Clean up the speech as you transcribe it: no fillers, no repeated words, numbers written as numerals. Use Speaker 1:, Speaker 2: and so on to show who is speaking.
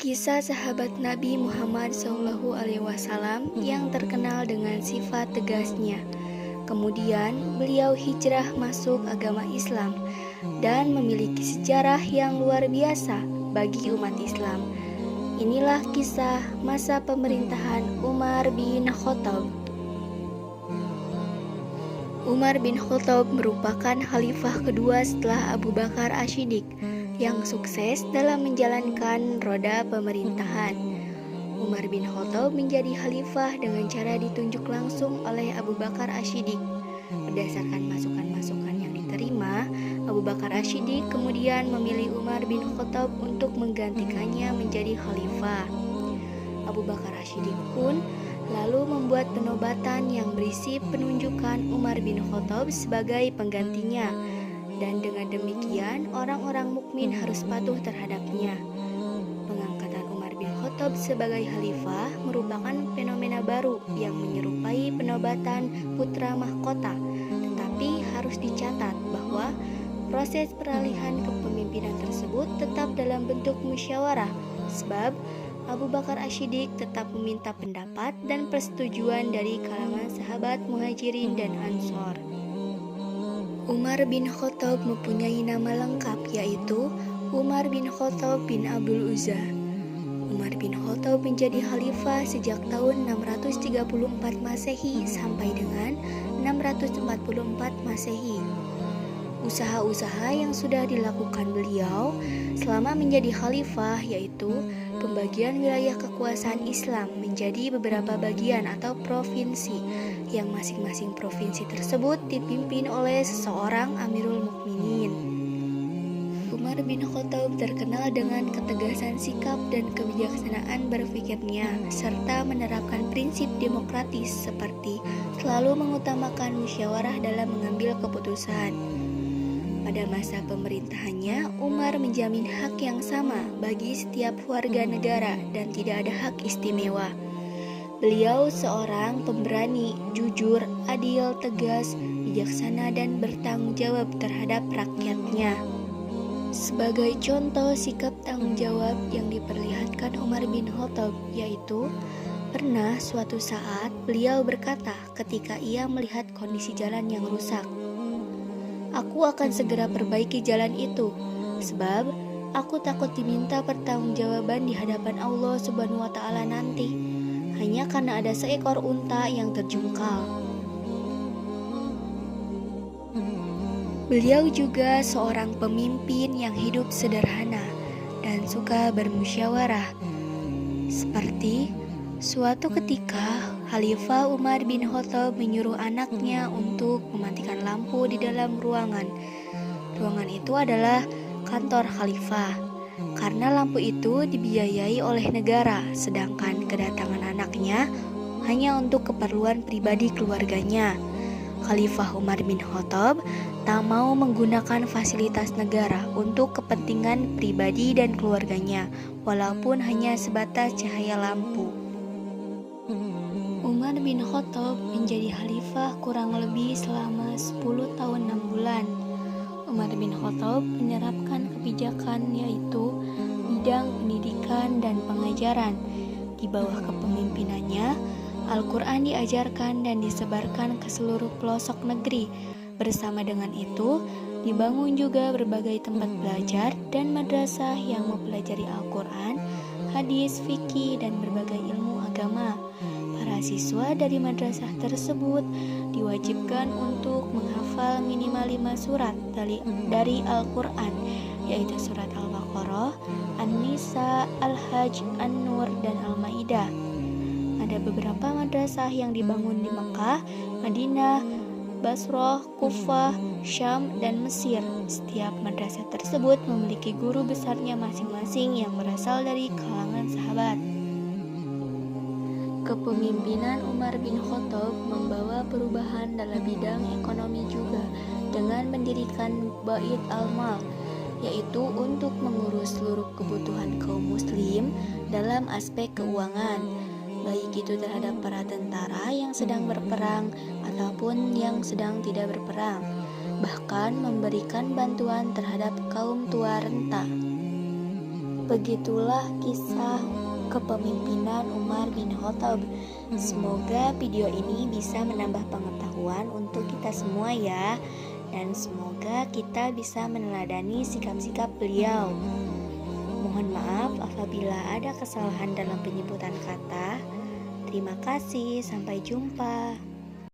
Speaker 1: Kisah sahabat Nabi Muhammad SAW yang terkenal dengan sifat tegasnya. Kemudian beliau hijrah masuk agama Islam dan memiliki sejarah yang luar biasa bagi umat Islam. Inilah kisah masa pemerintahan Umar bin Khattab. Umar bin Khattab merupakan khalifah kedua setelah Abu Bakar Asy-Siddiq yang sukses dalam menjalankan roda pemerintahan. Umar bin Khattab menjadi khalifah dengan cara ditunjuk langsung oleh Abu Bakar Asy-Siddiq. Berdasarkan masukan-masukan yang diterima, Abu Bakar Asy-Siddiq kemudian memilih Umar bin Khattab untuk menggantikannya menjadi khalifah. Abu Bakar Asy-Siddiq pun lalu membuat penobatan yang berisi penunjukan Umar bin Khattab sebagai penggantinya. Dan dengan demikian orang-orang mukmin harus patuh terhadapnya. Pengangkatan Umar bin Khattab sebagai khalifah merupakan fenomena baru yang menyerupai penobatan putra mahkota. Tetapi harus dicatat bahwa proses peralihan kepemimpinan tersebut tetap dalam bentuk musyawarah, sebab Abu Bakar Asy-Siddiq tetap meminta pendapat dan persetujuan dari kalangan sahabat Muhajirin dan Ansor. Umar bin Khattab mempunyai nama lengkap yaitu Umar bin Khattab bin Abdul Uzza. Umar bin Khattab menjadi khalifah sejak tahun 634 Masehi sampai dengan 644 Masehi. Usaha-usaha yang sudah dilakukan beliau selama menjadi khalifah yaitu pembagian wilayah kekuasaan Islam menjadi beberapa bagian atau provinsi, yang masing-masing provinsi tersebut dipimpin oleh seseorang Amirul Mukminin. Umar bin Khattab terkenal dengan ketegasan sikap dan kebijaksanaan berpikirnya, serta menerapkan prinsip demokratis seperti selalu mengutamakan musyawarah dalam mengambil keputusan. Pada masa pemerintahannya, Umar menjamin hak yang sama bagi setiap warga negara dan tidak ada hak istimewa. Beliau seorang pemberani, jujur, adil, tegas, bijaksana, dan bertanggung jawab terhadap rakyatnya. Sebagai contoh sikap tanggung jawab yang diperlihatkan Umar bin Khattab, yaitu pernah suatu saat beliau berkata ketika ia melihat kondisi jalan yang rusak, "Aku akan segera perbaiki jalan itu, sebab aku takut diminta pertanggungjawaban di hadapan Allah Subhanahu wa Ta'ala nanti, hanya karena ada seekor unta yang terjungkal." Beliau juga seorang pemimpin yang hidup sederhana dan suka bermusyawarah. Seperti suatu ketika, Khalifah Umar bin Khattab menyuruh anaknya untuk mematikan lampu di dalam ruangan. Ruangan itu adalah kantor khalifah, karena lampu itu dibiayai oleh negara, sedangkan kedatangan anaknya hanya untuk keperluan pribadi keluarganya. Khalifah Umar bin Khattab tak mau menggunakan fasilitas negara untuk kepentingan pribadi dan keluarganya, walaupun hanya sebatas cahaya lampu. Umar bin Khattab menjadi khalifah kurang lebih selama 10 tahun 6 bulan. Umar bin Khattab menerapkan kebijakan yaitu bidang pendidikan dan pengajaran. Di bawah kepemimpinannya, Al-Quran diajarkan dan disebarkan ke seluruh pelosok negeri. Bersama dengan itu, dibangun juga berbagai tempat belajar dan madrasah yang mempelajari Al-Quran, hadis, fikih, dan berbagai ilmu agama. Para siswa dari madrasah tersebut diwajibkan untuk menghafal minimal 5 surat dari Al-Quran, yaitu surat Al-Baqarah, An-Nisa, Al-Hajj, An-Nur, dan Al-Maidah. Ada beberapa madrasah yang dibangun di Mekah, Madinah, Basrah, Kufah, Syam, dan Mesir. Setiap madrasah tersebut memiliki guru besarnya masing-masing yang berasal dari kalangan sahabat. Kepemimpinan Umar bin Khattab membawa perubahan dalam bidang ekonomi juga dengan mendirikan Bait al-Mal, yaitu untuk mengurus seluruh kebutuhan kaum muslim dalam aspek keuangan, baik itu terhadap para tentara yang sedang berperang ataupun yang sedang tidak berperang, bahkan memberikan bantuan terhadap kaum tua renta. Begitulah kisah kepemimpinan Umar bin Khattab. Semoga video ini bisa menambah pengetahuan untuk kita semua ya. Dan semoga kita bisa meneladani sikap-sikap beliau. Mohon maaf apabila ada kesalahan dalam penyebutan kata. Terima kasih, sampai jumpa.